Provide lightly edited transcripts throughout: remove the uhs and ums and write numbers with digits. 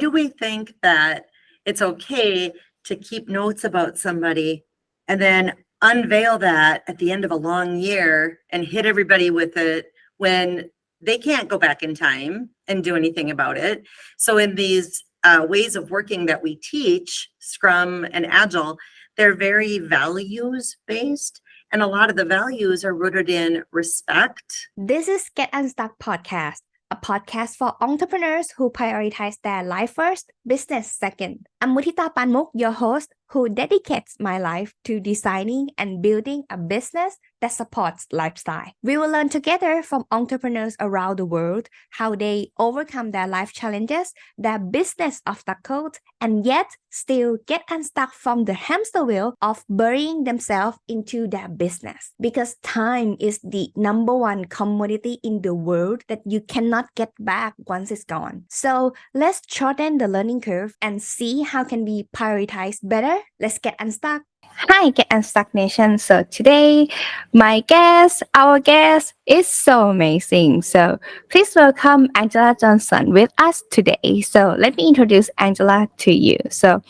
Do we think that it's okay to keep notes about somebody and then unveil that at the end of a long year and hit everybody with it when they can't go back in time and do anything about it? So in these ways of working that we teach, Scrum and Agile, they're very values based. And a lot of the values are rooted in respect. This is Get UNSTUCK Podcast, a podcast for entrepreneurs who prioritize their life first, business second. I'm Mutita Panmook, your host, who dedicates my life to designing and building a business that supports lifestyle. We will learn together from entrepreneurs around the world how they overcome their life challenges, their business obstacles, and yet still get unstuck from the hamster wheel of burying themselves into their business. Because time is the number one commodity in the world that you cannot get back once it's gone. So let's shorten the learning curve and see how can we prioritize better. Let's get unstuck. Hi, Get Unstuck Nation. So today, our guest is so amazing. So please welcome Angela Johnson with us today. So let me introduce Angela to you. So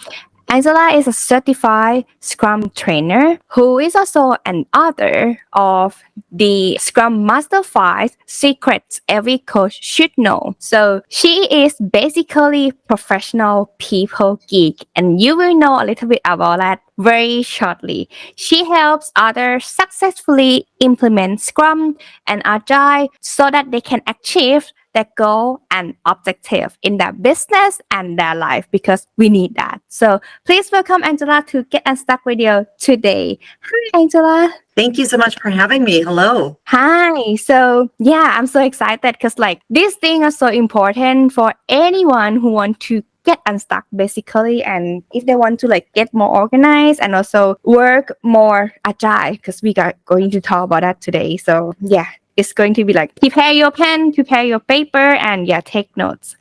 Angela is a certified Scrum Trainer who is also an author of the Scrum Master Files, Secrets Every Coach Should Know. So she is basically professional people geek, and you will know a little bit about that very shortly. She helps others successfully implement Scrum and Agile so that they can achieve their goal and objective in their business and their life, because we need that. So please welcome Angela to Get Unstuck Radio today. Hi, Angela. Thank you so much for having me. Hello. Hi. So yeah, I'm so excited because these things are so important for anyone who want to get unstuck basically, and if they want to get more organized and also work more agile, because we are going to talk about that today. So yeah, it's going to be prepare your pen, prepare your paper, and take notes.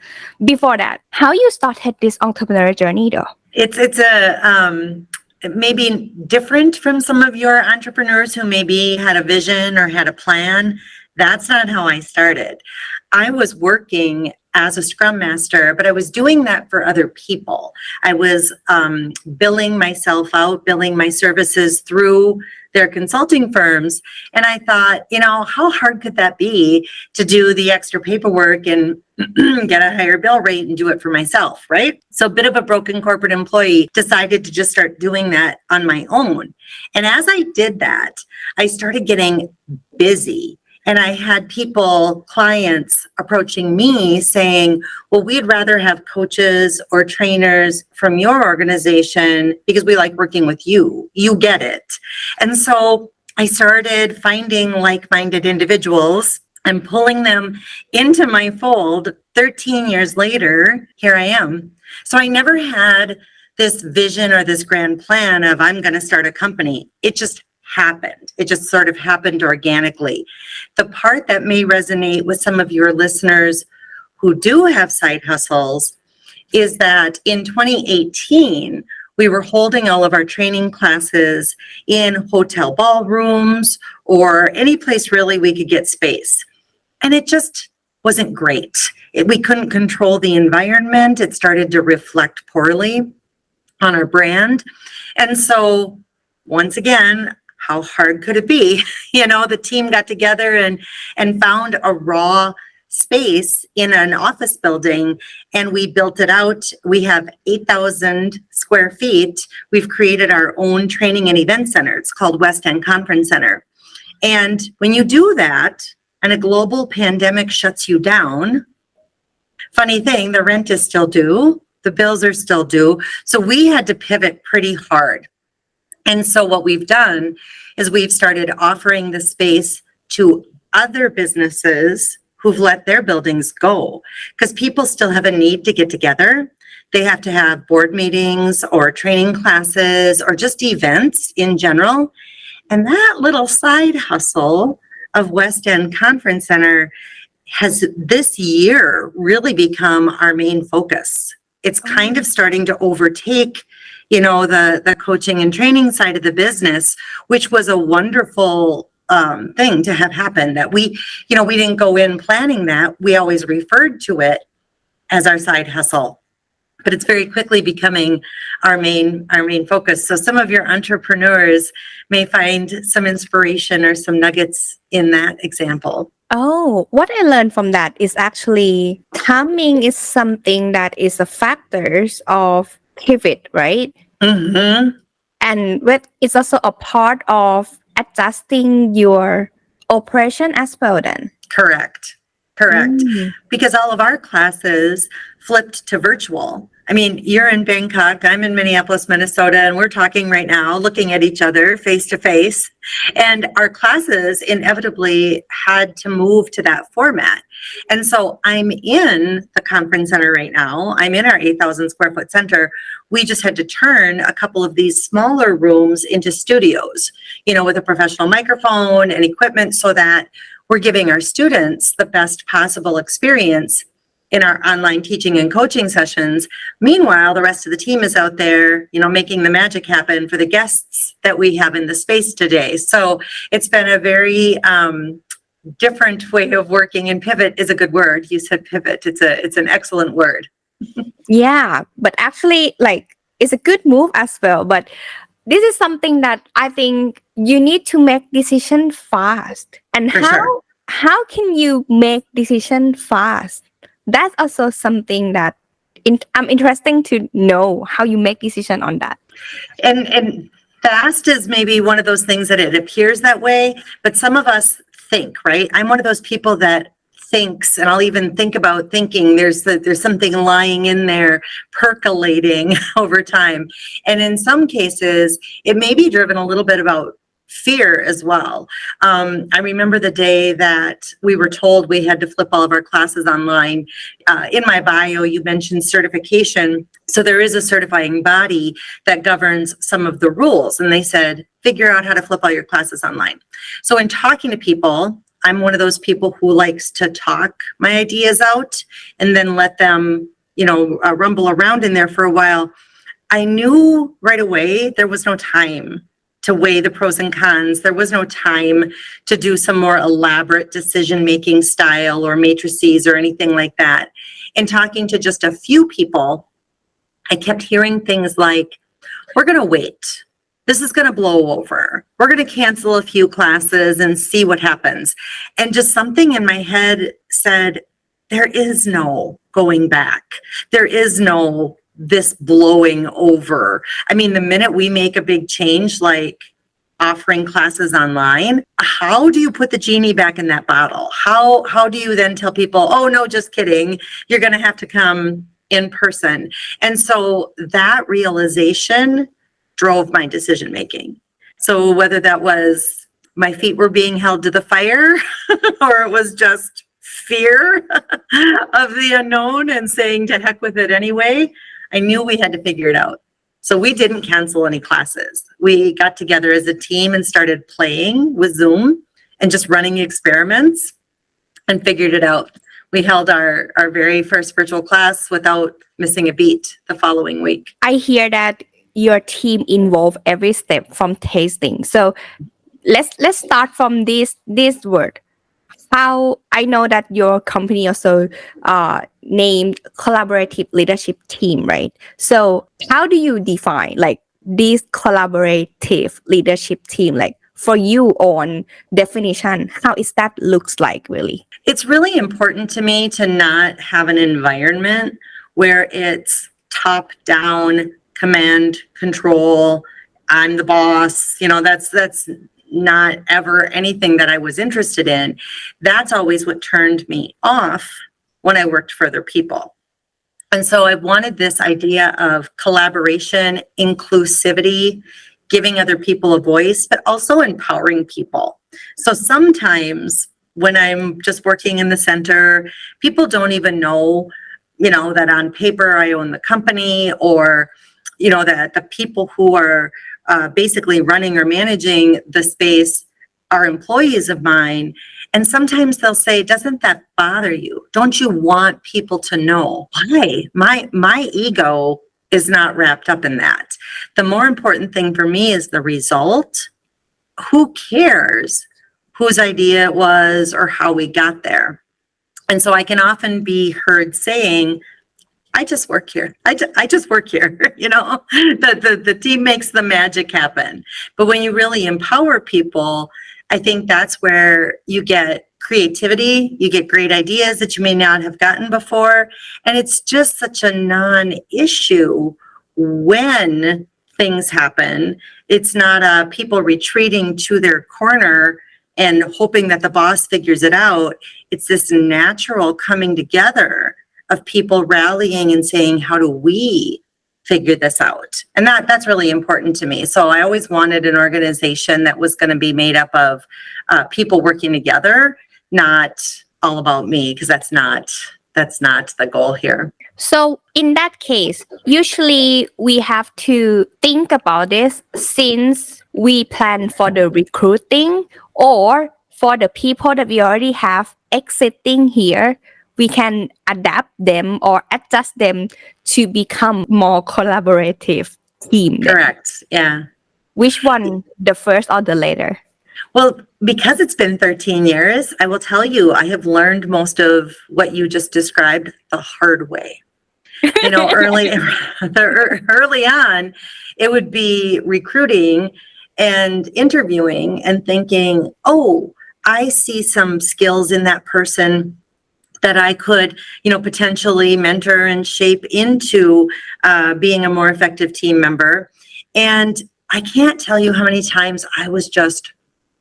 Before that, how you started this entrepreneurial journey though? It's a maybe different from some of your entrepreneurs who maybe had a vision or had a plan. That's not how I started. I was working as a Scrum Master, but I was doing that for other people. I was billing myself out, billing my services through their consulting firms. And I thought, how hard could that be to do the extra paperwork and get a higher bill rate and do it for myself, right? So a bit of a broken corporate employee, decided to just start doing that on my own. And as I did that, I started getting busy. And I had clients approaching me saying, well, we'd rather have coaches or trainers from your organization because we like working with you. You get it. And so I started finding like-minded individuals and pulling them into my fold. 13 years later, here I am. So I never had this vision or this grand plan of I'm going to start a company. It just happened. It just sort of happened organically. The part that may resonate with some of your listeners who do have side hustles is that in 2018, we were holding all of our training classes in hotel ballrooms or any place really we could get space. And it just wasn't great. We couldn't control the environment. It started to reflect poorly on our brand. And so once again, how hard could it be? The team got together and found a raw space in an office building, and we built it out. We have 8,000 square feet. We've created our own training and event center. It's called West End Conference Center. And when you do that and a global pandemic shuts you down, funny thing, the rent is still due, the bills are still due. So we had to pivot pretty hard. And so what we've done is we've started offering the space to other businesses who've let their buildings go, because people still have a need to get together. They have to have board meetings or training classes or just events in general. And that little side hustle of West End Conference Center has this year really become our main focus. It's kind of starting to overtake the coaching and training side of the business, which was a wonderful thing to have happen. That we didn't go in planning that. We always referred to it as our side hustle. but it's very quickly becoming our main focus. So some of your entrepreneurs may find some inspiration or some nuggets in that example. Oh, what I learned from that is actually timing is something that is a factors of pivot, right? Mm-hmm. And it's also a part of adjusting your operation as well then. Correct. Because all of our classes flipped to virtual. I mean, you're in Bangkok, I'm in Minneapolis, Minnesota, and we're talking right now, looking at each other face to face. And our classes inevitably had to move to that format. And so I'm in the conference center right now. I'm in our 8,000 square foot center. We just had to turn a couple of these smaller rooms into studios, with a professional microphone and equipment so that we're giving our students the best possible experience in our online teaching and coaching sessions. Meanwhile, the rest of the team is out there, making the magic happen for the guests that we have in the space today. So it's been a very different way of working, and pivot is a good word. You said pivot. It's an excellent word. Yeah, but actually, it's a good move as well. But this is something that I think you need to make decision fast. And how can you make decision fast? That's also something that I'm interested to know how you make decision on that. And fast is maybe one of those things that it appears that way, but some of us think, right? I'm one of those people that thinks, and I'll even think about thinking there's something lying in there percolating over time. And in some cases, it may be driven a little bit about fear as well. I remember the day that we were told we had to flip all of our classes online. In my bio, you mentioned certification. So there is a certifying body that governs some of the rules. And they said, figure out how to flip all your classes online. So in talking to people, I'm one of those people who likes to talk my ideas out and then let them, rumble around in there for a while. I knew right away there was no time to weigh the pros and cons. There was no time to do some more elaborate decision-making style or matrices or anything like that. In talking to just a few people, I kept hearing things like, we're going to wait. This is going to blow over. We're going to cancel a few classes and see what happens. And just something in my head said, there is no going back. There is no this blowing over. I mean, the minute we make a big change, like offering classes online, how do you put the genie back in that bottle? How do you then tell people, oh no, just kidding, you're going to have to come in person? And so that realization drove my decision making. So whether that was my feet were being held to the fire or it was just fear of the unknown and saying to heck with it anyway, I knew we had to figure it out. So we didn't cancel any classes. We got together as a team and started playing with Zoom and just running experiments and figured it out. We held our very first virtual class without missing a beat the following week. I hear that your team involved every step from tasting. So let's start from this word. How I know that your company also named collaborative leadership team, right? So how do you define this collaborative leadership team? For you on definition, how is that looks like really? It's really important to me to not have an environment where it's top down, command, control, I'm the boss. That's not ever anything that I was interested in. That's always what turned me off when I worked for other people. And so I wanted this idea of collaboration, inclusivity, giving other people a voice, but also empowering people. So sometimes when I'm just working in the center, people don't even know, that on paper I own the company, or, that the people who are basically running or managing the space are employees of mine. And sometimes they'll say, doesn't that bother you? Don't you want people to know? Why? My ego is not wrapped up in that. The more important thing for me is the result. Who cares whose idea it was or how we got there? And so I can often be heard saying, I just work here. I just work here. You know, the team makes the magic happen. But when you really empower people, I think that's where you get creativity, you get great ideas that you may not have gotten before. And it's just such a non-issue when things happen. It's not people retreating to their corner and hoping that the boss figures it out. It's this natural coming together of people rallying and saying, how do we figure this out? And that's really important to me. So I always wanted an organization that was going to be made up of people working together, not all about me, because that's not the goal here. So in that case, usually we have to think about this since we plan for the recruiting or for the people that we already have exiting here, we can adapt them or adjust them to become more collaborative team. Correct. Yeah. Which one, the first or the later? Well, because it's been 13 years, I will tell you, I have learned most of what you just described the hard way. You know, early on, it would be recruiting and interviewing and thinking, oh, I see some skills in that person that I could, you know, potentially mentor and shape into being a more effective team member. And I can't tell you how many times I was just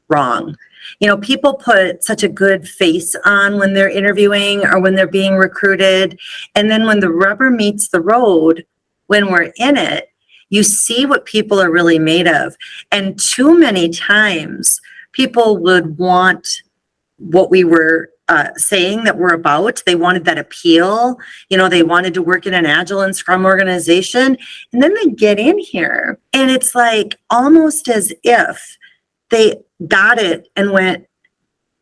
wrong. You know, people put such a good face on when they're interviewing or when they're being recruited. And then when the rubber meets the road, when we're in it, you see what people are really made of. And too many times people would want what we were saying that we're about. They wanted that appeal. You know, they wanted to work in an Agile and Scrum organization. And then they get in here and it's like almost as if they got it and went,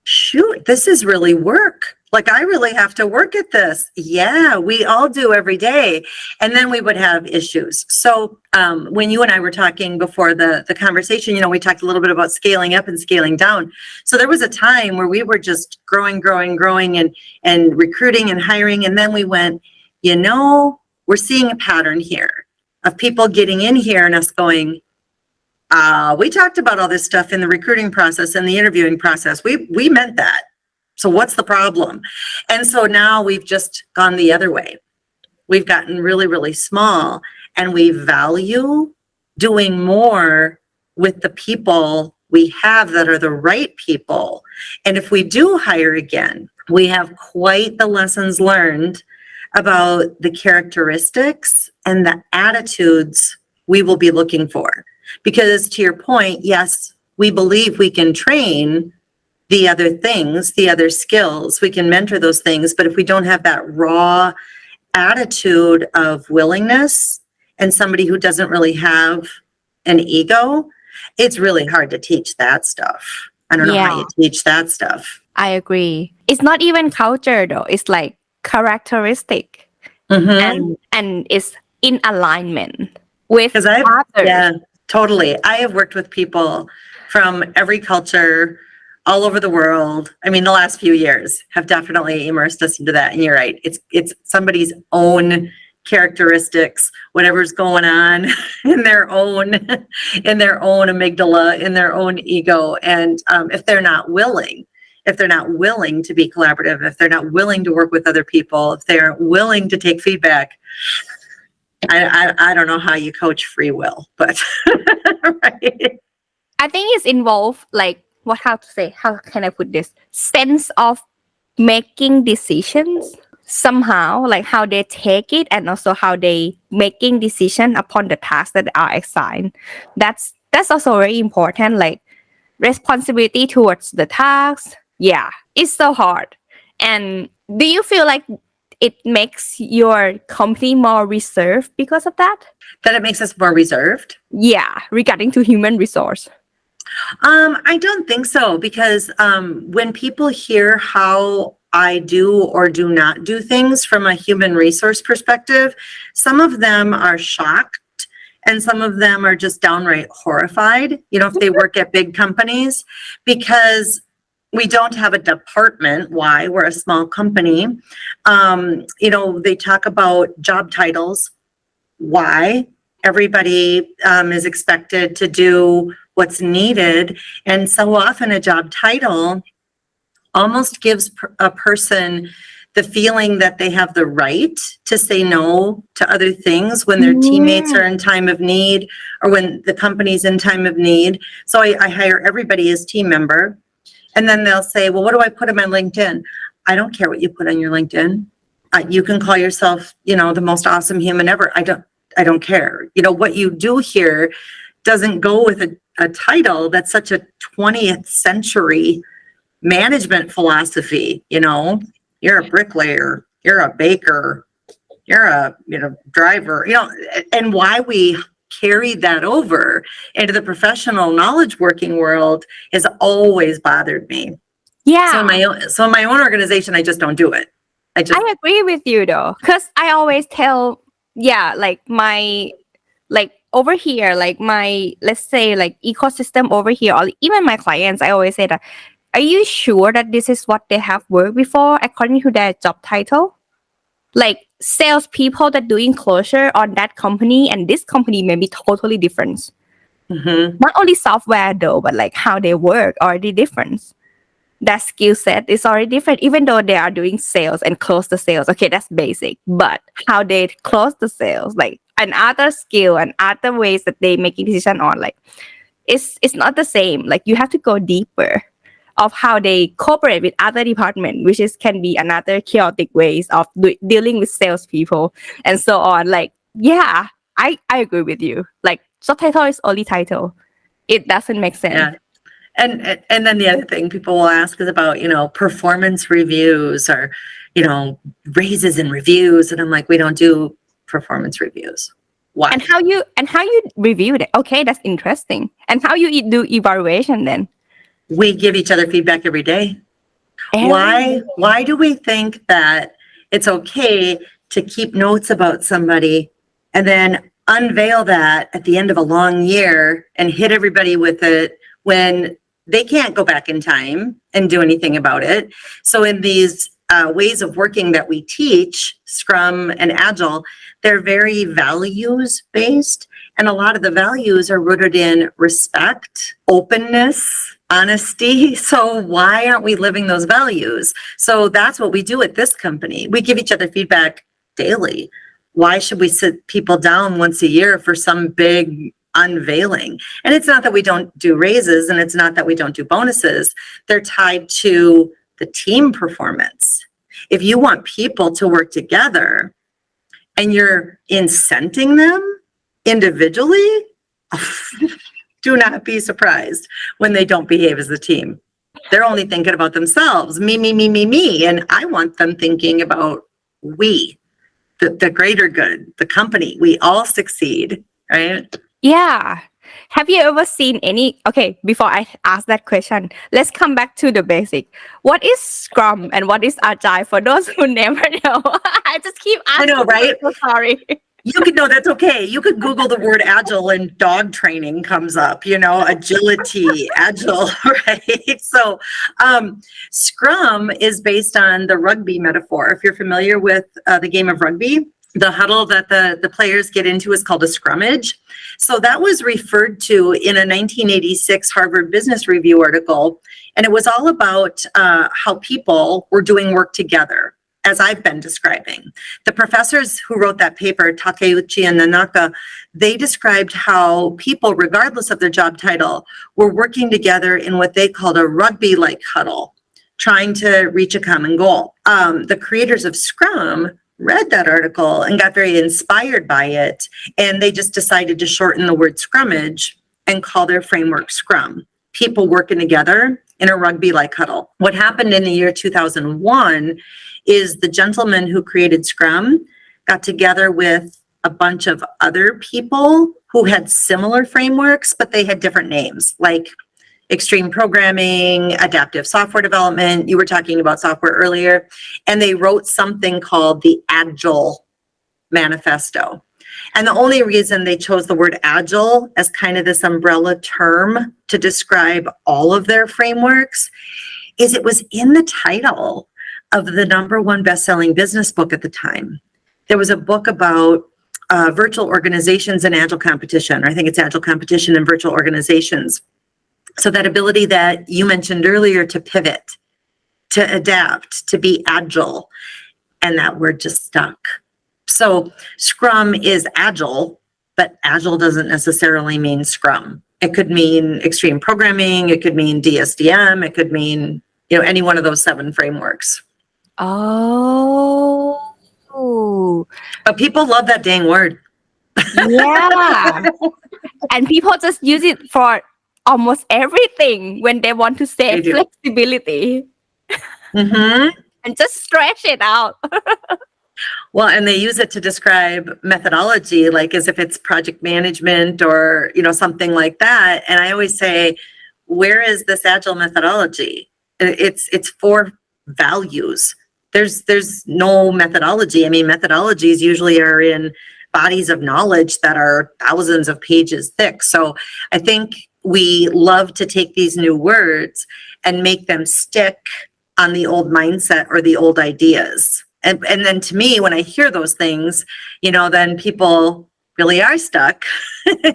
shoot, this is really work. Like, I really have to work at this. Yeah, we all do every day. And then we would have issues. So when you and I were talking before the conversation, you know, we talked a little bit about scaling up and scaling down. So there was a time where we were just growing and recruiting and hiring. And then we went, you know, we're seeing a pattern here of people getting in here and us going, we talked about all this stuff in the recruiting process and the interviewing process. We meant that. So what's the problem? And so now we've just gone the other way. We've gotten really, really small, and we value doing more with the people we have that are the right people. And if we do hire again, we have quite the lessons learned about the characteristics and the attitudes we will be looking for. Because to your point, yes, we believe we can train the other things, the other skills, we can mentor those things. But if we don't have that raw attitude of willingness and somebody who doesn't really have an ego, it's really hard to teach that stuff. I don't know how you teach that stuff. I agree. It's not even culture though. It's like characteristic. Mm-hmm. And it's in alignment with others. Yeah, totally. I have worked with people from every culture all over the world. I mean, the last few years have definitely immersed us into that. And you're right. It's somebody's own characteristics, whatever's going on in their own amygdala, in their own ego. And if they're not willing to be collaborative, if they're not willing to work with other people, if they're willing to take feedback, I don't know how you coach free will, but right. I think it's involved like how can I put this? Sense of making decisions somehow, like how they take it and also how they making decision upon the tasks that are assigned. That's also very important, like responsibility towards the tasks. Yeah, it's so hard. And do you feel like it makes your company more reserved because of that? That it makes us more reserved? Yeah, regarding to human resource. I don't think so, because when people hear how I do or do not do things from a human resource perspective, some of them are shocked and some of them are just downright horrified, you know, if they work at big companies, because We don't have a department. Why? We're a small company. They talk about job titles. Why? Everybody is expected to do what's needed. And so often a job title almost gives a person the feeling that they have the right to say no to other things when their teammates are in time of need or when the company's in time of need. So I hire everybody as team member. And then they'll say, well, what do I put on my LinkedIn? I don't care what you put on your LinkedIn. You can call yourself, the most awesome human ever. I don't care. What you do here doesn't go with a title that's such a 20th century management philosophy. You're a bricklayer, you're a baker, you're a driver, and why we carry that over into the professional knowledge working world has always bothered me. Yeah. So in my own organization, I just don't do it. I agree with you though, because I always tell, over here, let's say ecosystem over here, or even my clients, I always say that, are you sure that this is what they have worked before according to their job title? Like salespeople that doing closure on that company and this company may be totally different. Mm-hmm. Not only software though, but how they work already different. That skill set is already different, even though they are doing sales and close the sales. Okay, that's basic. But how they close the sales, and other skill and other ways that they making decision on, it's not the same. You have to go deeper of how they cooperate with other departments, which can be another chaotic ways of dealing with salespeople and so on. I agree with you. Subtitle is only title. It doesn't make sense. Yeah. And then the other thing people will ask is about, performance reviews or, raises and reviews. And I'm like, we don't do performance reviews. Why? And how you review it? Okay, that's interesting. And how you do evaluation then? We give each other feedback every day. Why do we think that it's okay to keep notes about somebody and then unveil that at the end of a long year and hit everybody with it when they can't go back in time and do anything about it? So in these ways of working that we teach, Scrum and Agile, they're very values based. And a lot of the values are rooted in respect, openness, honesty. So why aren't we living those values? So that's what we do at this company. We give each other feedback daily. Why should we sit people down once a year for some big unveiling? And it's not that we don't do raises and it's not that we don't do bonuses. They're tied to the team performance. If you want people to work together and you're incenting them individually, do not be surprised when they don't behave as a team. They're only thinking about themselves, me. And I want them thinking about we, the greater good, the company. We all succeed, right? Yeah. Have you ever seen okay, before I ask that question, let's come back to the basic. What is Scrum and what is Agile for those who never know? I just keep asking. I know, right? So sorry. That's okay. You could Google the word agile and dog training comes up, agility, agile, right? So Scrum is based on the rugby metaphor. If you're familiar with the game of rugby, the huddle that the players get into is called a scrummage. So that was referred to in a 1986 Harvard Business Review article. And it was all about how people were doing work together, as I've been describing. The professors who wrote that paper, Takeuchi and Nanaka, they described how people, regardless of their job title, were working together in what they called a rugby-like huddle, trying to reach a common goal. The creators of Scrum read that article and got very inspired by it, and they just decided to shorten the word scrummage and call their framework Scrum. People working together in a rugby-like huddle. What happened in the year 2001 is the gentleman who created Scrum got together with a bunch of other people who had similar frameworks, but they had different names, like extreme programming, adaptive software development. You were talking about software earlier. And they wrote something called the Agile Manifesto. And the only reason they chose the word Agile as kind of this umbrella term to describe all of their frameworks is it was in the title of the #1 best-selling business book at the time. There was a book about virtual organizations and agile competition, or I think it's agile competition and virtual organizations. So that ability that you mentioned earlier to pivot, to adapt, to be agile, and that word just stuck. So Scrum is agile, but agile doesn't necessarily mean Scrum. It could mean extreme programming, it could mean DSDM, it could mean, any one of those 7 frameworks. Oh. But people love that dang word. Yeah. And people just use it for almost everything when they want to say flexibility. Mm-hmm. And just stretch it out. Well, and they use it to describe methodology, like as if it's project management or, something like that. And I always say, where is this agile methodology? It's 4 values. There's no methodology. I mean, methodologies usually are in bodies of knowledge that are thousands of pages thick. So I think we love to take these new words and make them stick on the old mindset or the old ideas. And then to me, when I hear those things, then people really are stuck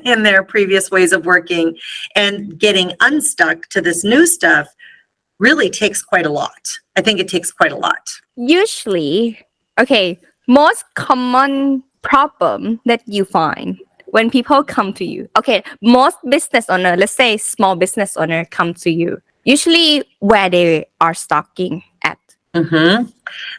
in their previous ways of working, and getting unstuck to this new stuff really takes quite a lot. I think it takes quite a lot. Usually, most common problem that you find when people come to you, most business owner, let's say small business owner come to you, usually where they are stucking at. Mm-hmm.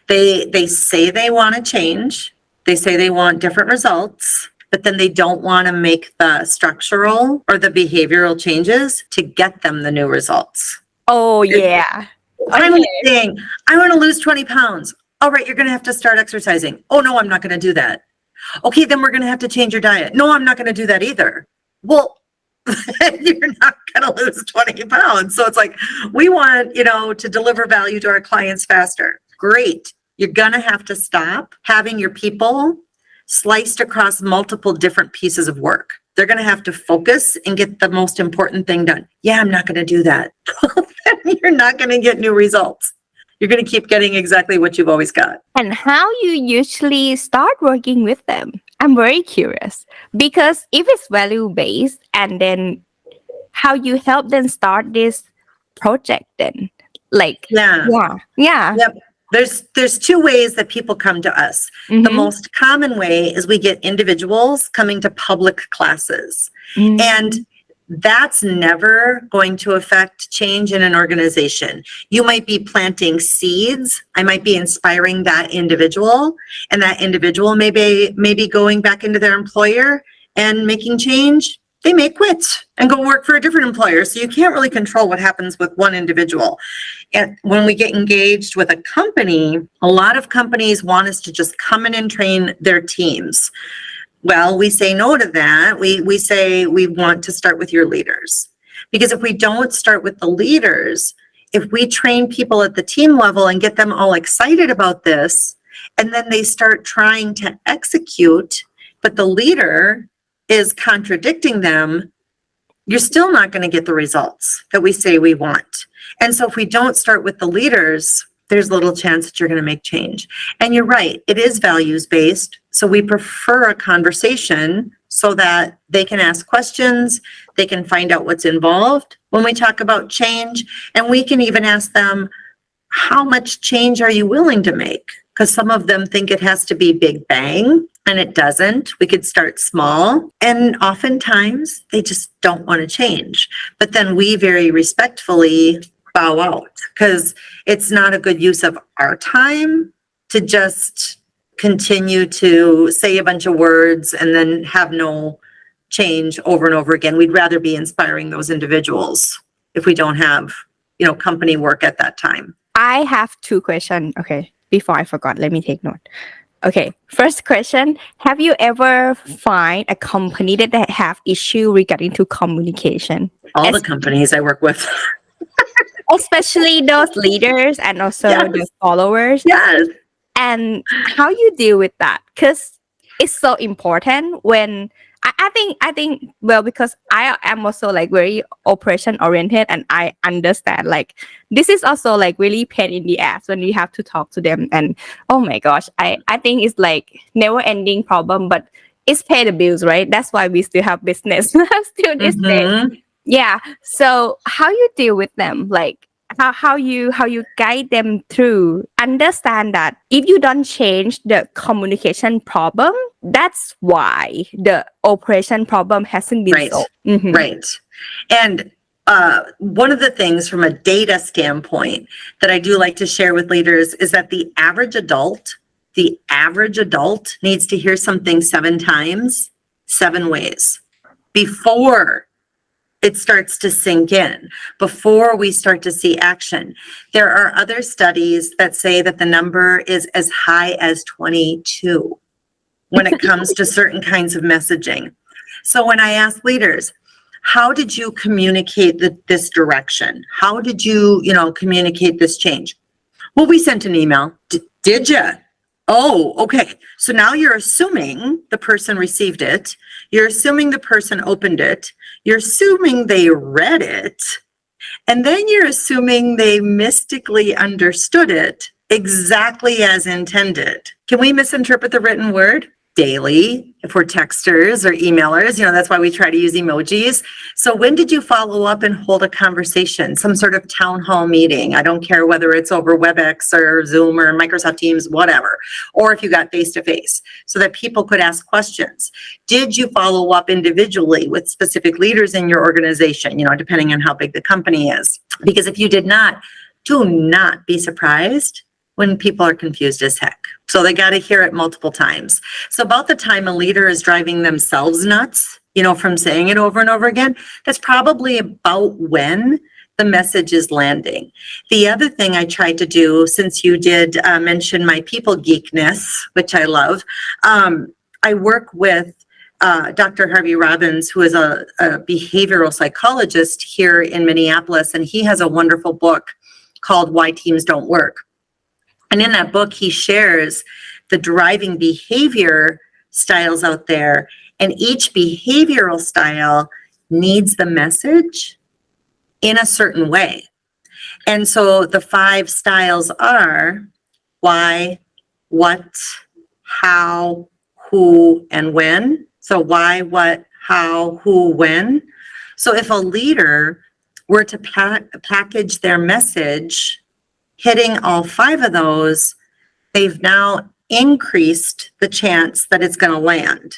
They say they want to change. They say they want different results, but then they don't want to make the structural or the behavioral changes to get them the new results. Oh, yeah. I'm saying, I want to lose 20 pounds. All right, you're going to have to start exercising. Oh, no, I'm not going to do that. Okay, then we're going to have to change your diet. No, I'm not going to do that either. Well, you're not going to lose 20 pounds. So it's like, we want, to deliver value to our clients faster. Great. You're going to have to stop having your people sliced across multiple different pieces of work. They're going to have to focus and get the most important thing done. Yeah, I'm not going to do that. You're not going to get new results. You're going to keep getting exactly what you've always got. And how you usually start working with them? I'm very curious, because if it's value-based, and then how you help them start this project then? Yeah. Yep. There's 2 ways that people come to us. Mm-hmm. The most common way is we get individuals coming to public classes. Mm-hmm. And that's never going to affect change in an organization. You might be planting seeds. I might be inspiring that individual, and that individual may be going back into their employer and making change. They may quit and go work for a different employer. So you can't really control what happens with one individual. And when we get engaged with a company, a lot of companies want us to just come in and train their teams. Well, we say no to that. We say we want to start with your leaders. Because if we don't start with the leaders, if we train people at the team level and get them all excited about this, and then they start trying to execute, but the leader is contradicting them, you're still not going to get the results that we say we want. And so if we don't start with the leaders, there's little chance that you're going to make change. And you're right, it is values-based. So we prefer a conversation so that they can ask questions, they can find out what's involved when we talk about change, and we can even ask them, how much change are you willing to make? Because some of them think it has to be big bang, and it doesn't. We could start small, and oftentimes they just don't want to change. But then we very respectfully bow out, because it's not a good use of our time to just continue to say a bunch of words and then have no change over and over again. We'd rather be inspiring those individuals if we don't have, company work at that time. I have 2 questions. Okay, before I forgot, let me take note. Okay, first question, have you ever find a company that have issue regarding to communication? All the companies I work with. Especially those leaders and also the followers. Yes. And how you deal with that? Because it's so important when I think well, because I am also like very operation oriented, and I understand like this is also like really pain in the ass when you have to talk to them. And oh my gosh, I think it's like never ending problem, but it's pay the bills, right? That's why we still have business still this day. Mhm. Yeah. So how you deal with them? Like how you guide them through understand that if you don't change the communication problem, that's why the operation problem hasn't been Right. solved. Mhm. Right. And one of the things from a data standpoint that I do like to share with leaders is that the average adult needs to hear something 7 times, 7 ways before it starts to sink in, before we start to see action. There are other studies that say that the number is as high as 22 when it comes to certain kinds of messaging. So when I ask leaders, how did you communicate this direction? How did you, communicate this change? Well, we sent an email. Did you? Oh, okay. So now you're assuming the person received it. You're assuming the person opened it. You're assuming they read it. And then you're assuming they mystically understood it exactly as intended. Can we misinterpret the written word? Daily, if we're texters or emailers, that's why we try to use emojis. So when did you follow up and hold a conversation, some sort of town hall meeting? I don't care whether it's over WebEx or Zoom or Microsoft Teams, whatever, or if you got face-to-face so that people could ask questions. Did you follow up individually with specific leaders in your organization, depending on how big the company is? Because if you did not, do not be surprised when people are confused as heck. So they got to hear it multiple times. So about the time a leader is driving themselves nuts, from saying it over and over again, that's probably about when the message is landing. The other thing I tried to do, since you did mention my people geekness, which I love, I work with Dr. Harvey Robbins, who is a behavioral psychologist here in Minneapolis, and he has a wonderful book called Why Teams Don't Work. And in that book, he shares the driving behavior styles out there, and each behavioral style needs the message in a certain way. And so the 5 styles are why, what, how, who, and when. So why, what, how, who, when. So if a leader were to package their message hitting all 5 of those, they've now increased the chance that it's going to land.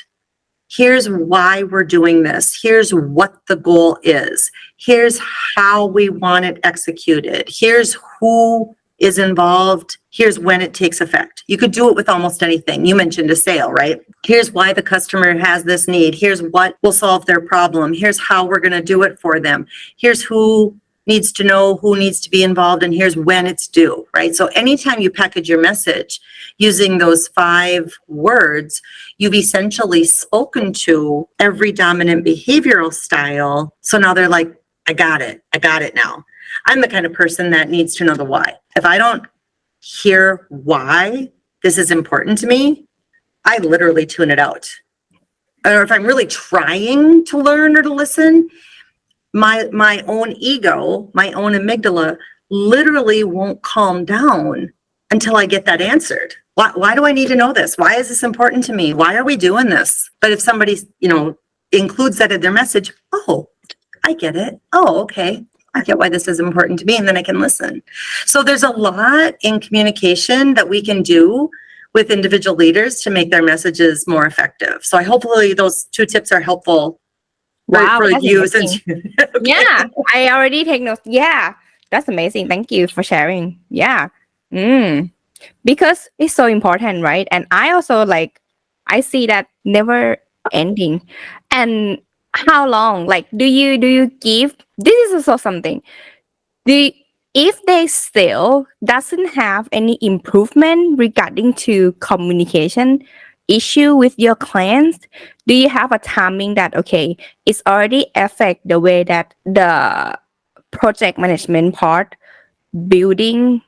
Here's why we're doing this. Here's what the goal is. Here's how we want it executed. Here's who is involved. Here's when it takes effect. You could do it with almost anything. You mentioned a sale, right? Here's why the customer has this need. Here's what will solve their problem. Here's how we're going to do it for them. Here's who needs to know, who needs to be involved, and here's when it's due, right? So anytime you package your message using those 5 words, you've essentially spoken to every dominant behavioral style. So now they're like, I got it now. I'm the kind of person that needs to know the why. If I don't hear why this is important to me, I literally tune it out. Or if I'm really trying to learn or to listen, my own ego, my own amygdala literally won't calm down until I get that answered. Why do I need to know this? Why is this important to me? Why are we doing this? But if somebody, includes that in their message, oh, I get it. Oh, okay. I get why this is important to me, and then I can listen. So there's a lot in communication that we can do with individual leaders to make their messages more effective. So hopefully those 2 tips are helpful. Wow, for that's you amazing. since you, okay. Yeah, I already take notes. Yeah, that's amazing. Thank you for sharing. Yeah. Because it's so important, right? And I also I see that never ending. And how long? Like, do you give? This is also something. If they still doesn't have any improvement regarding to communication issue with your clients, do you have a timing that okay, it's already affect the way that the project management part building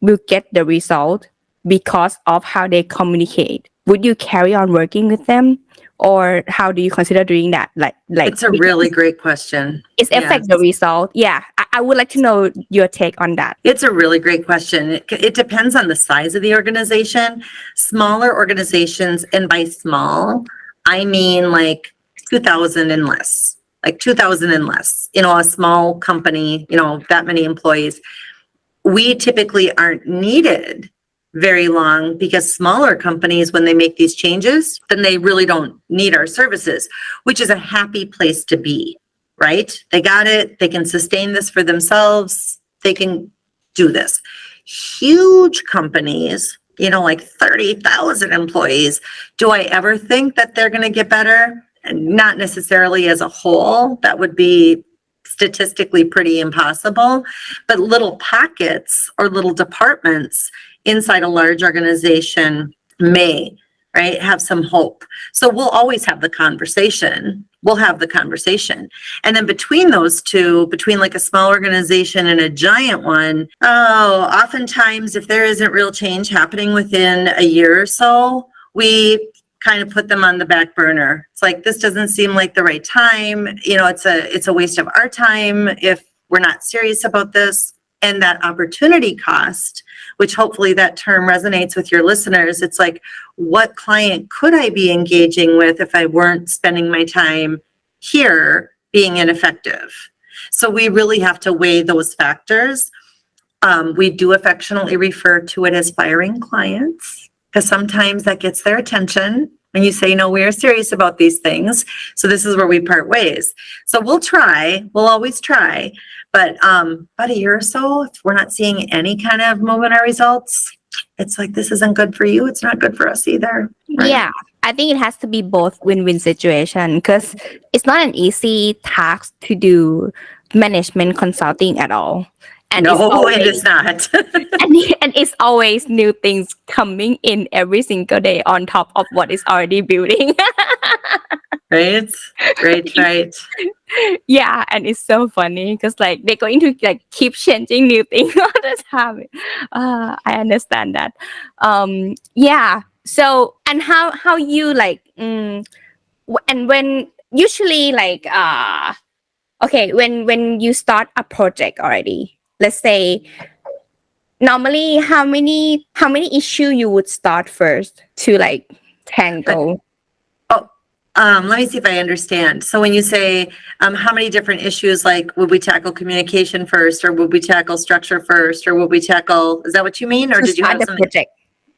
will get the result because of how they communicate? Would you carry on working with them, or how do you consider doing that? Like It's a really great question. It's affect the result. Yeah, I would like to know your take on that. It's a really great question. It depends on the size of the organization. Smaller organizations, and by small, I mean like 2,000 and less. Like 2,000 and less. A small company, that many employees. We typically aren't needed very long because smaller companies, when they make these changes, then they really don't need our services, which is a happy place to be, right? They got it. They can sustain this for themselves. They can do this. Huge companies, like 30,000 employees. Do I ever think that they're going to get better? Not necessarily as a whole. That would be statistically pretty impossible, but little pockets or little departments inside a large organization may, right, have some hope. So we'll always have the conversation. We'll have the conversation. And then between those two, between like a small organization and a giant one, oftentimes if there isn't real change happening within a year or so, we kind of put them on the back burner. It's like, this doesn't seem like the right time. It's a waste of our time if we're not serious about this. And that opportunity cost, which hopefully that term resonates with your listeners. It's like, what client could I be engaging with if I weren't spending my time here being ineffective? So we really have to weigh those factors. We do affectionately refer to it as firing clients, because sometimes that gets their attention when you say, no, we are serious about these things. So this is where we part ways. So we'll always try. But about a year or so, if we're not seeing any kind of movement or results, it's like, this isn't good for you. It's not good for us either. Right? Yeah, I think it has to be both win-win situation, because it's not an easy task to do management consulting at all. And no, it is not. and it's always new things coming in every single day on top of what is already building. Right. Yeah, and it's so funny because like they're going to like keep changing new things all the time. I understand that. Yeah. So, and how you like, and when usually like, okay, when you start a project already, let's say, normally how many issue you would start first to like tackle? Let me see if I understand. So when you say how many different issues, like would we tackle communication first, or would we tackle structure first, or would we tackle, is that what you mean? Or did you have the something? Project?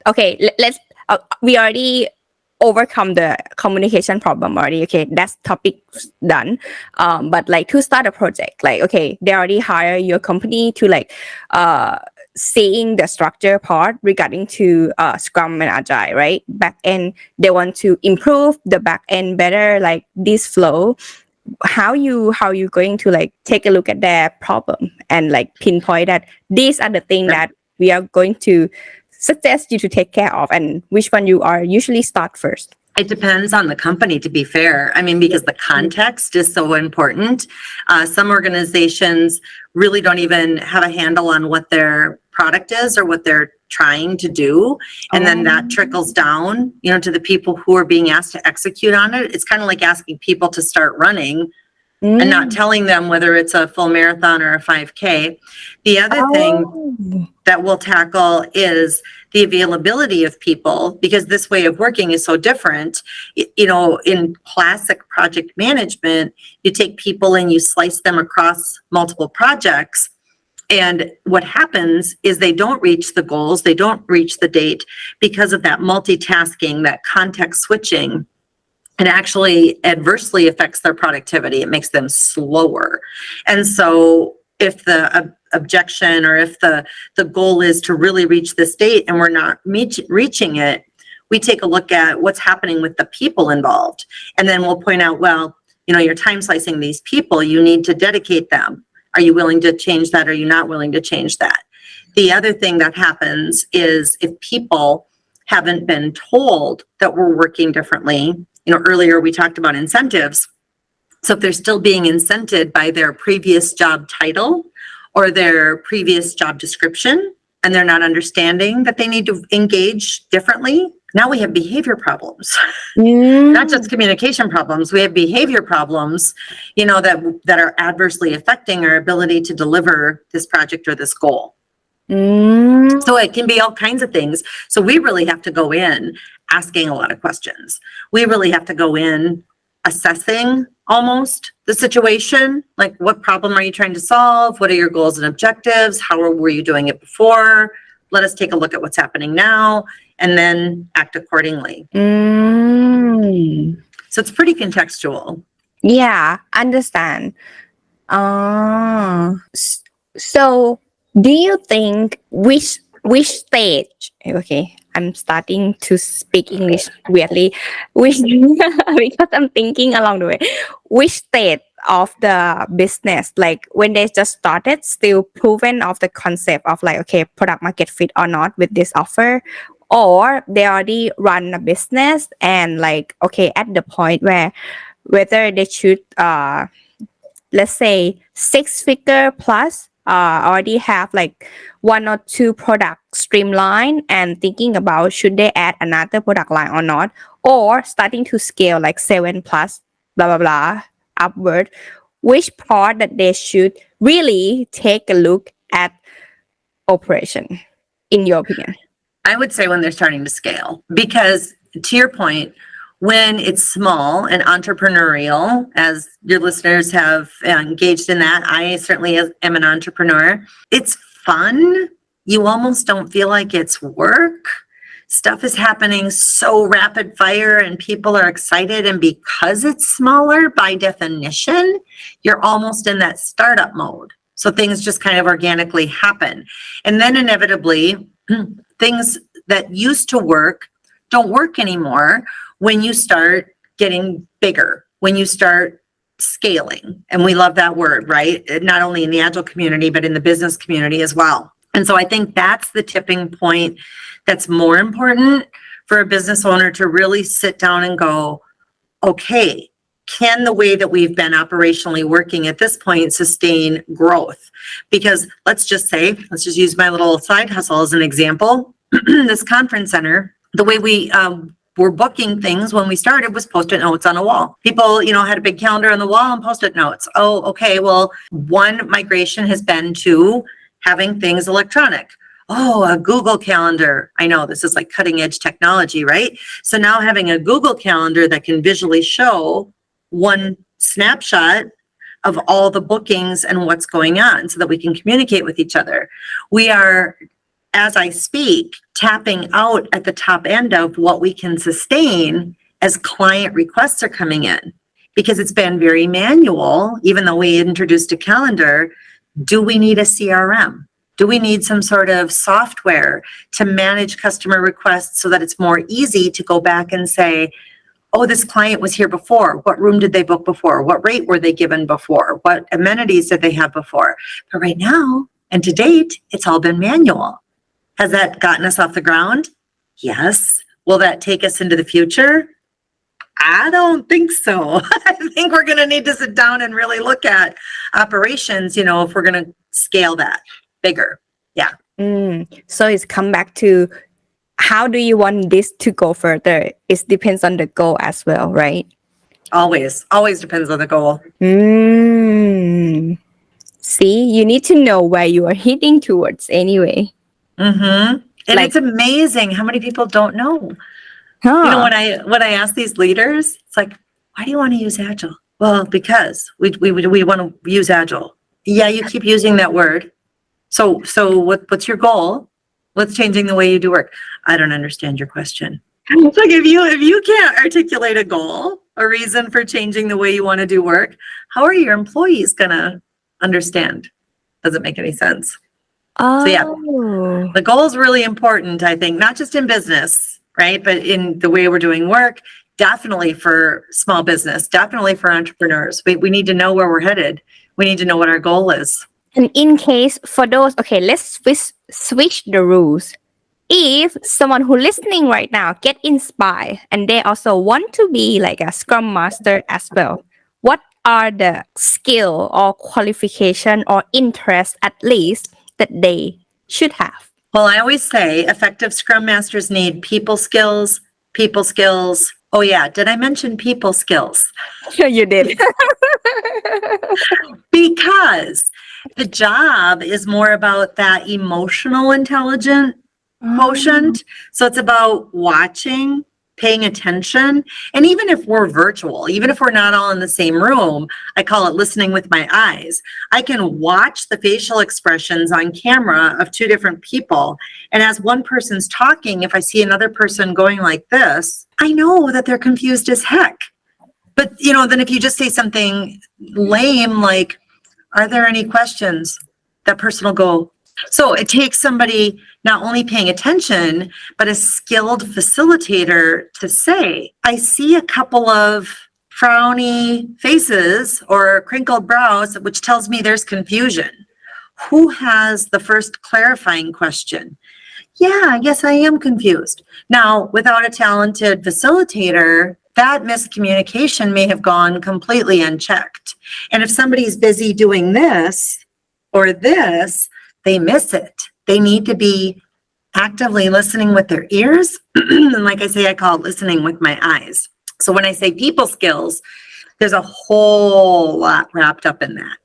Okay, let's, we already overcome the communication problem already. Okay, that's topic done. But like to start a project, like, okay, they already hire your company to like, seeing the structure part regarding to Scrum and Agile, right? Back end, they want to improve the back end better, like this flow. How you going to like take a look at their problem and like pinpoint that these are the things that we are going to suggest you to take care of, and which one you are usually start first? It depends on the company, to be fair. I mean, because the context is so important. Some organizations really don't even have a handle on what their product is or what they're trying to do. And then that trickles down, to the people who are being asked to execute on it. It's kind of like asking people to start running and not telling them whether it's a full marathon or a 5K. The other thing that we'll tackle is the availability of people, because this way of working is so different. In classic project management, you take people and you slice them across multiple projects. And what happens is they don't reach the goals, they don't reach the date because of that multitasking, that context switching. It actually adversely affects their productivity. It makes them slower. And so if the objection, or if the goal is to really reach this date and we're not reaching it, we take a look at what's happening with the people involved. And then we'll point out, well, you're time slicing these people, you need to dedicate them. Are you willing to change that? Are you not willing to change that? The other thing that happens is if people haven't been told that we're working differently, earlier we talked about incentives. So if they're still being incented by their previous job title or their previous job description, and they're not understanding that they need to engage differently, now we have behavior problems. Not just communication problems, we have behavior problems, that are adversely affecting our ability to deliver this project or this goal. So it can be all kinds of things. So we really have to go in asking a lot of questions. We really have to go in assessing almost the situation, like what problem are you trying to solve? What are your goals and objectives? How were you doing it before? Let us take a look at what's happening now and then act accordingly. So it's pretty contextual. Yeah, understand. So do you think which stage? Okay, I'm starting to speak English weirdly, which because I'm thinking along the way, which stage of the business, like when they just started, still proven of the concept of like, okay, product market fit or not with this offer, or they already run a business and like, okay, at the point where whether they should let's say 6-figure plus already have like 1 or 2 products streamlined and thinking about should they add another product line or not, or starting to scale like 7 plus blah blah blah upward, which part that they should really take a look at operation in your opinion? I would say when they're starting to scale, because to your point, when it's small and entrepreneurial, as your listeners have engaged in that, I certainly am an entrepreneur. It's fun. You almost don't feel like it's work. Stuff is happening so rapid fire and people are excited. And because it's smaller, by definition, you're almost in that startup mode. So things just kind of organically happen. And then inevitably, things that used to work don't work anymore when you start getting bigger, when you start scaling. And we love that word, right? Not only in the Agile community, but in the business community as well. And so I think that's the tipping point that's more important for a business owner to really sit down and go, okay, can the way that we've been operationally working at this point sustain growth? Because let's just use my little side hustle as an example. This conference center, the way we were booking things when we started was Post-it notes on a wall. People, had a big calendar on the wall and Post-it notes. Oh, okay. Well, one migration has been to having things electronic. Oh, a Google Calendar. I know this is like cutting edge technology, right? So now having a Google Calendar that can visually show one snapshot of all the bookings and what's going on so that we can communicate with each other. We are, as I speak, tapping out at the top end of what we can sustain as client requests are coming in, because it's been very manual. Even though we introduced a calendar, do we need a CRM? Do we need some sort of software to manage customer requests so that it's more easy to go back and say, oh, this client was here before. What room did they book before? What rate were they given before? What amenities did they have before? But right now, and to date, it's all been manual. Has that gotten us off the ground? Yes. Will that take us into the future? I don't think so. I think we're going to need to sit down and really look at operations, if we're going to scale that bigger. Yeah. So it's come back to how do you want this to go further? It depends on the goal as well, right? Always depends on the goal. See, you need to know where you are heading towards anyway. And it's amazing how many people don't know. When I ask these leaders, it's like, why do you want to use Agile? Well, because we want to use Agile. Yeah, you keep using that word. So what's your goal? What's changing the way you do work? I don't understand your question. It's like if you can't articulate a goal, a reason for changing the way you want to do work, how are your employees gonna understand? Doesn't make any sense. So yeah, the goal is really important, I think, not just in business, right? But in the way we're doing work, definitely for small business, definitely for entrepreneurs. We need to know where we're headed. We need to know what our goal is. And in case for those, okay, let's switch the rules. If someone who listening right now get inspired and they also want to be like a Scrum Master as well, what are the skill or qualification or interest at least that they should have? Well, I always say effective Scrum Masters need people skills. Oh yeah, did I mention people skills? You did. Because the job is more about that emotional intelligence quotient. So it's about watching, paying attention. And even if we're virtual, even if we're not all in the same room, I call it listening with my eyes. I can watch the facial expressions on camera of two different people. And as one person's talking, if I see another person going like this, I know that they're confused as heck. But, then if you just say something lame, like, are there any questions? That person will go. So it takes somebody not only paying attention, but a skilled facilitator to say, I see a couple of frowny faces or crinkled brows, which tells me there's confusion. Who has the first clarifying question? Yeah, I guess I am confused. Now, without a talented facilitator, that miscommunication may have gone completely unchecked. And if somebody's busy doing this or this, they miss it. They need to be actively listening with their ears. And like I say, I call it listening with my eyes. So when I say people skills, there's a whole lot wrapped up in that.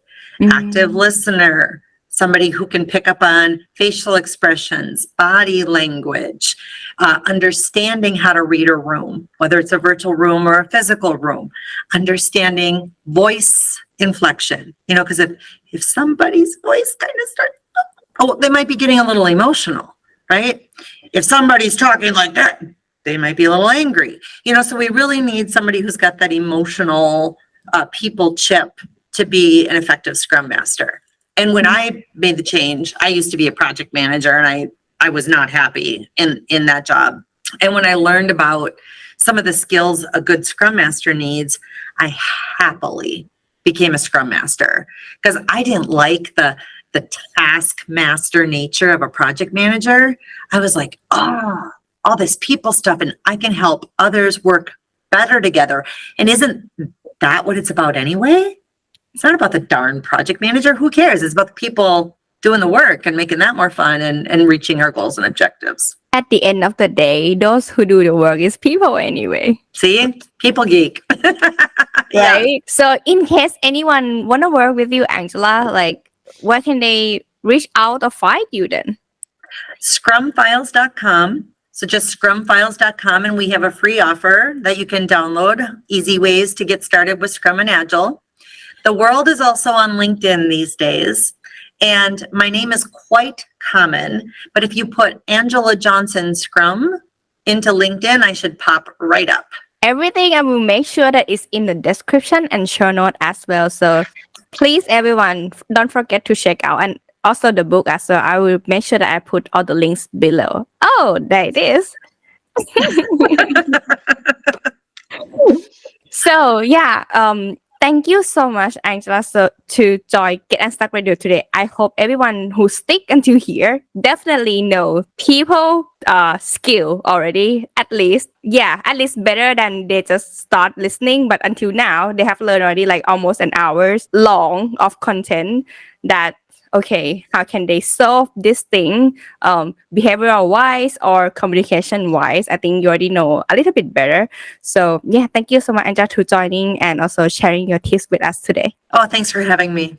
Active listener, somebody who can pick up on facial expressions, body language, understanding how to read a room, whether it's a virtual room or a physical room, understanding voice inflection, because if somebody's voice kind of starts, they might be getting a little emotional, right? If somebody's talking like that, they might be a little angry, so we really need somebody who's got that emotional people chip to be an effective Scrum Master. And when I made the change, I used to be a project manager and I was not happy in that job. And when I learned about some of the skills a good Scrum Master needs, I happily became a Scrum Master because I didn't like the taskmaster nature of a project manager. I was like, all this people stuff, and I can help others work better together. And isn't that what it's about anyway? It's not about the darn project manager. Who cares? It's about the people doing the work and making that more fun and reaching our goals and objectives. At the end of the day, those who do the work is people anyway. See? People geek. Yeah. Right? So in case anyone want to work with you, Angela, where can they reach out or find you then? Scrumfiles.com. So just scrumfiles.com, and we have a free offer that you can download, easy ways to get started with Scrum and Agile. The world is also on LinkedIn these days, and my name is quite common, but if you put Angela Johnson Scrum into LinkedIn, I should pop right up. Everything I will make sure that is in the description and show note as well. So please, everyone, don't forget to check out, and also the book as well. I will make sure that I put all the links below. Oh, there it is. So yeah, thank you so much, Angela, to join Get Unstuck Radio today. I hope everyone who stick until here definitely know people skill already. At least better than they just start listening. But until now, they have learned already almost an hour's long of content that, okay, how can they solve this thing behavioral wise or communication wise? I think you already know a little bit better. So yeah, thank you so much, Angela, for joining and also sharing your tips with us today. Oh, thanks for having me.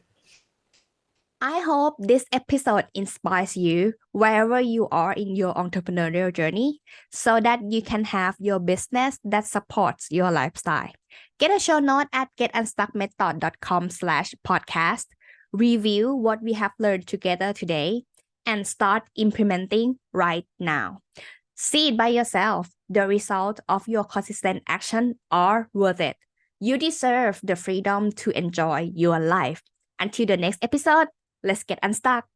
I hope this episode inspires you wherever you are in your entrepreneurial journey so that you can have your business that supports your lifestyle. Get a show note at getunstuckmethod.com/podcast. Review what we have learned together today and start implementing right now. See it by yourself. The result of your consistent action are worth it. You deserve the freedom to enjoy your life. Until the next episode, let's get unstuck.